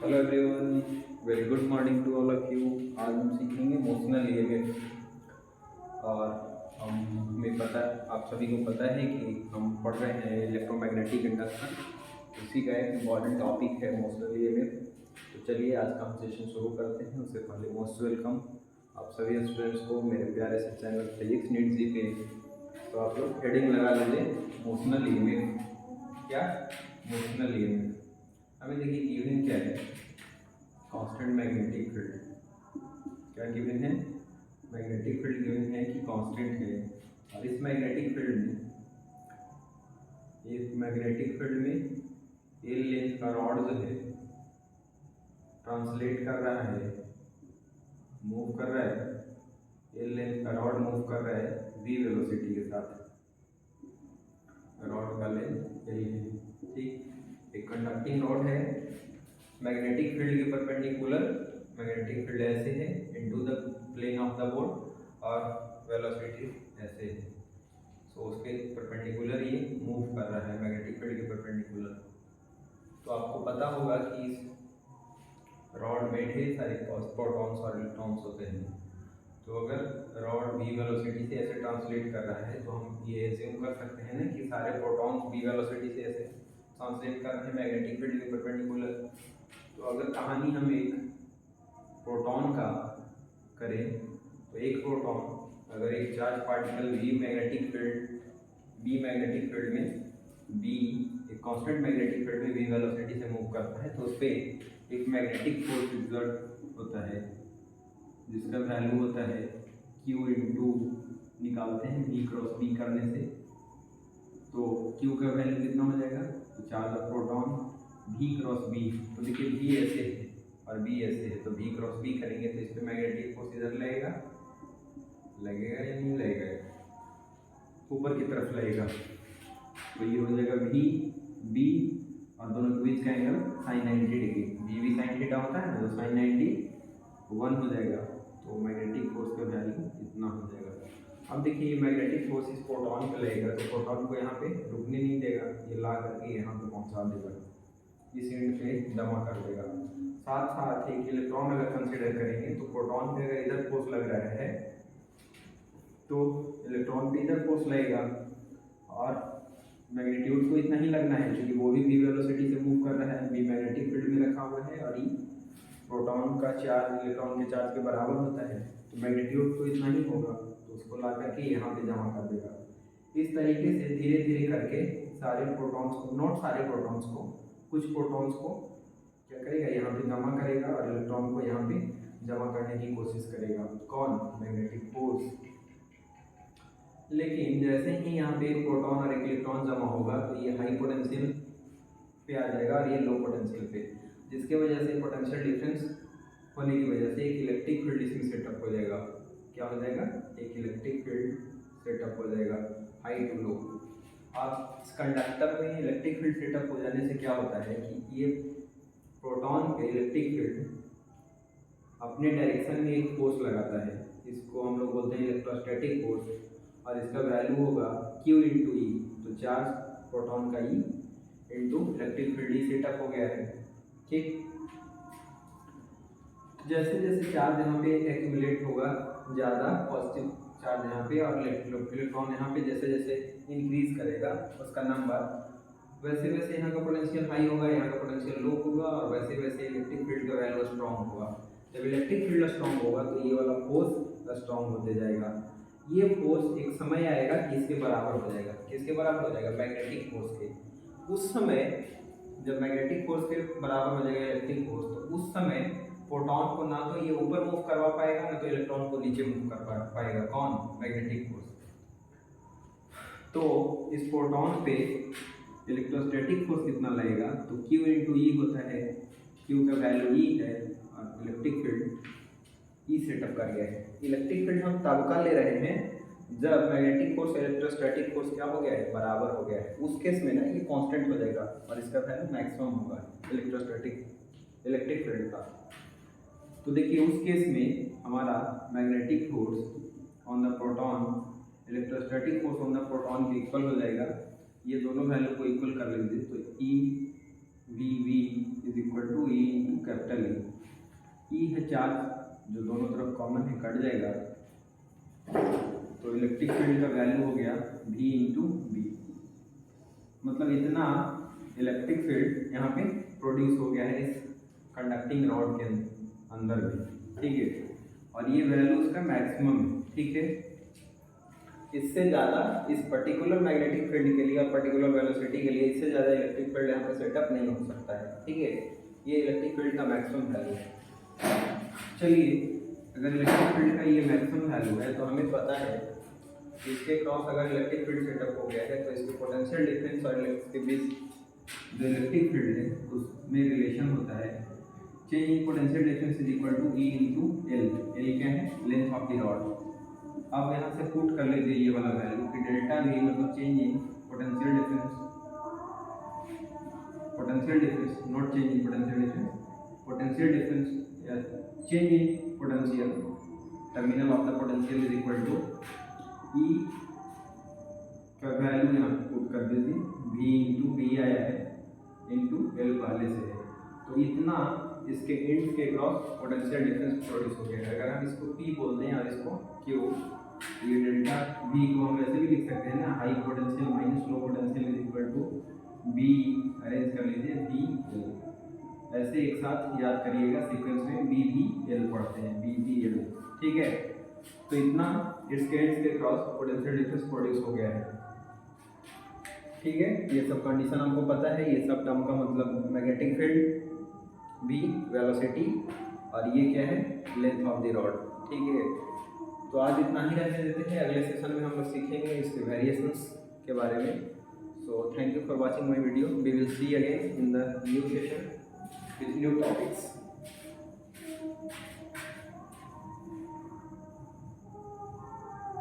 Hello everyone, very good morning to all of you. आज हम सीखेंगे इमोशनल ईएमएफ। और हमें पता आप सभी को पता है कि हम पढ़ रहे हैं इलेक्ट्रोमैग्नेटिक इंडक्शन। उसी का एक इम्पॉर्टेंट टॉपिक है इमोशनल ईएमएफ। तो चलिए आज का हम सेशन शुरू करते हैं। उससे पहले मोस्ट वेलकम आप सभी स्टूडेंट्स को मेरे प्यारे से चैनल फिजिक्स नीट जी पे। तो आप लोग हेडिंग लगा लीजिए इमोशनल ईएमएफ। क्या इमोशनल ईएमएफ? हमें देखिए गिवन क्या है, कांस्टेंट मैग्नेटिक फील्ड। क्या गिवन है? मैग्नेटिक फील्ड गिवन है कि कांस्टेंट है। और इस मैग्नेटिक फील्ड में एल लेंथ का रॉड जो है ट्रांसलेट कर रहा है, मूव कर रहा है। एल लेंथ का रॉड मूव कर रहा है वी वेलोसिटी के साथ। रॉड का लेंथ एल है, ठीक। एक कंडक्टिंग रॉड है, मैग्नेटिक फील्ड के परपेंडिकुलर मैग्नेटिक फील्ड ऐसे है into the plane of the board और वेलोसिटी ऐसे है। सो उसके परपेंडिकुलर ये मूव कर रहा है, मैग्नेटिक फील्ड के परपेंडिकुलर। तो आपको पता होगा कि इस रॉड में ढेर सारे प्रोटॉन्स और इलेक्ट्रॉन्स होते हैं। तो अगर रॉड वी वेलोसिटी से ऐसे ट्रांसलेट कर रहा है तो हम ये एज्यूम कर सकते हैं ना कि सारे प्रोटॉन्स वी वेलोसिटी से ऐसे ट्रांसलेट कर रहे हैं मैग्नेटिक फील्ड के परपेंडिकुलर। तो अगर कहानी हम एक प्रोटॉन का करें तो एक प्रोटॉन अगर एक charge particle B magnetic field में बी एक कांस्टेंट मैग्नेटिक फील्ड में वी वेलोसिटी से मूव करता है तो उस पर एक मैग्नेटिक फोर्स एक्सर्ट होता है जिसका वैल्यू होता है Q इंटू निकालते हैं V क्रॉस B करने से। तो Q का वैल्यू कितना हो जाएगा? तो charge of proton V cross B। तो देखिए V ऐसे है और B ऐसे है, तो V क्रॉस B करेंगे तो इस पर मैग्नेटिक फोर्स इधर लगेगा या नहीं लगेगा? ऊपर की तरफ लगेगा। तो ये हो जाएगा V B और दोनों के बीच का एंगल sin 90 डिग्री। V भी sin थीटा होता है ना, तो sin 90 1 हो जाएगा। तो मैग्नेटिक फोर्स का वैल्यू इतना हो जाएगा। अब देखिए ये मैग्नेटिक फोर्स इस प्रोटॉन पे लगेगा तो प्रोटॉन को यहाँ पे रुकने नहीं देगा, ये ला करके यहाँ पे पहुँचा देगा, इस एंड पे जमा कर देगा। साथ साथ एक इलेक्ट्रॉन अगर कंसीडर करेंगे तो प्रोटॉन पे अगर इधर फोर्स लग रहा है तो इलेक्ट्रॉन पे इधर फोर्स लगेगा और मैग्नीट्यूड को इतना ही लगना है क्योंकि वो भी वी वेलोसिटी से मूव कर रहा है, वी मैग्नेटिक फील्ड में रखा हुआ है और ये प्रोटॉन का चार्ज इलेक्ट्रॉन के चार्ज के बराबर होता है। तो मैग्नीट्यूड तो इतना ही होगा, तो उसको ला करके यहाँ पे जमा कर देगा। इस तरीके से धीरे धीरे करके सारे प्रोटॉन्स को, नॉट सारे प्रोटॉन्स को, कुछ प्रोटॉन्स को क्या करेगा, यहाँ पे जमा करेगा और इलेक्ट्रॉन को यहाँ पे जमा करने की कोशिश करेगा। कौन? Magnetic force. लेकिन जैसे ही यहाँ पे एक प्रोटॉन और एक इलेक्ट्रॉन जमा होगा तो ये हाई पोटेंशियल पे आ जाएगा और ये लो पोटेंशियल पे, जिसके वजह से पोटेंशियल डिफरेंस होने की वजह से एक इलेक्ट्रिक फील्ड इसमें सेटअप हो जाएगा। क्या हो जाएगा? एक इलेक्ट्रिक फील्ड सेटअप हो जाएगा, हाई टू लो। अब इस कंडक्टर में इलेक्ट्रिक फील्ड सेटअप हो जाने से क्या होता है कि ये प्रोटॉन पे इलेक्ट्रिक फील्ड अपने डायरेक्शन में एक फोर्स लगाता है, इसको हम लोग बोलते हैं इलेक्ट्रोस्टैटिक फोर्स, और इसका वैल्यू होगा Q इंटू ई। तो चार्ज प्रोटॉन का ई इंटू इलेक्ट्रिक फील्ड ही सेटअप हो गया है, ठीक। जैसे जैसे चार्ज यहाँ पे एक्यूमुलेट होगा, ज़्यादा पॉजिटिव चार्ज यहाँ पे और इलेक्ट्रॉन यहाँ पे जैसे जैसे इंक्रीज करेगा उसका नंबर, वैसे वैसे यहाँ का पोटेंशियल हाई होगा, यहाँ का पोटेंशियल लो होगा और वैसे वैसे इलेक्ट्रिक फील्ड का वैल्यू स्ट्रॉन्ग होगा। जब इलेक्ट्रिक फील्ड स्ट्रॉन्ग होगा तो ये वाला फोर्स स्ट्रॉन्ग होते जाएगा। ये फोर्स एक समय आएगा कि इसके बराबर हो जाएगा। किसके बराबर हो जाएगा? मैग्नेटिक फोर्स के। उस समय जब मैग्नेटिक फोर्स के बराबर हो जाएगा इलेक्ट्रिक फोर्स, तो उस समय प्रोटॉन को ना तो ये ऊपर मूव करवा पाएगा ना तो इलेक्ट्रॉन को नीचे मूव कर पाएगा। कौन? Magnetic force. तो इस प्रोटॉन पे इलेक्ट्रोस्टैटिक फोर्स कितना लगेगा? तो Q इंटू ई होता है, Q का वैल्यू ई है और इलेक्ट्रिक फील्ड ई सेटअप कर गया है। इलेक्ट्रिक फील्ड हम तब का ले रहे हैं जब मैग्नेटिक फोर्स इलेक्ट्रोस्टैटिक फोर्स क्या हो गया है? बराबर हो गया है। उस केस में ना ये कांस्टेंट हो जाएगा और इसका वैल्यू मैक्सिमम होगा इलेक्ट्रिक फील्ड का। तो देखिए उस केस में हमारा magnetic force on the proton, electrostatic force on the proton के इक्वल हो जाएगा। ये दोनों वैल्यू को इक्वल कर लेंगे तो E V V is equal to E into capital E है चार्ज जो दोनों तरफ कॉमन है, कट जाएगा, तो इलेक्ट्रिक फील्ड का वैल्यू हो गया V इंटू बी। मतलब इतना इलेक्ट्रिक फील्ड यहाँ पे प्रोड्यूस हो गया है इस कंडक्टिंग रॉड के अंदर भी, ठीक है। और ये वैल्यू उसका मैक्सिमम है, ठीक है। इससे ज़्यादा इस पर्टिकुलर मैग्नेटिक फील्ड के लिए और पर्टिकुलर वेलोसिटी के लिए इससे ज़्यादा इलेक्ट्रिक फील्ड यहाँ पे सेटअप नहीं हो सकता है, ठीक है। ये इलेक्ट्रिक फील्ड का मैक्सिमम वैल्यू है। चलिए, अगर इलेक्ट्रिक फील्ड का ये मैक्सिमम वैल्यू है तो हमें पता है कि इसके क्रॉस अगर इलेक्ट्रिक फील्ड सेटअप हो गया है तो इसके पोटेंशियल डिफरेंस और इसके बीच जो इलेक्ट्रिक फील्ड है उसमें रिलेशन होता है change in potential difference is equal to E into L. L क्या है? Length of the rod. अब यहाँ से पुट कर लेते हैं ये वाला वैल्यू कि डेल्टा वी मतलब change in potential difference, not change in potential difference, potential difference change in potential terminal of the potential is equal to E का वैल्यू यहाँ पुट कर दीजिए, वी इंटू बी आया है इंटू एल पहले से है, तो इतना इसके एंड्स के क्रॉस पोटेंशियल डिफरेंस प्रोड्यूस हो गया है। अगर हम इसको P बोलते हैं और इसको Q, ये डेल्टा V को हम वैसे भी लिख सकते हैं ना, high potential minus low potential is equal to B, arrange कर लीजिए V L, ऐसे एक साथ याद करिएगा सीक्वेंस में B V L पढ़ते हैं, B V L, ठीक है। तो इतना इसके एंड्स के क्रॉस पोटेंशियल डिफरेंस प्रोड्यूस हो गया है, ठीक है। ये सब कंडीशन हमको पता है, ये सब टर्म का मतलब मैग्नेटिक फील्ड V वेलोसिटी और ये क्या है? लेंथ ऑफ द रॉड, ठीक है। तो आज इतना ही रहने देते हैं, अगले सेशन में हम लोग सीखेंगे इसके वेरिएशंस के बारे में। So thank you for watching my video, we will see again in the new session with new topics.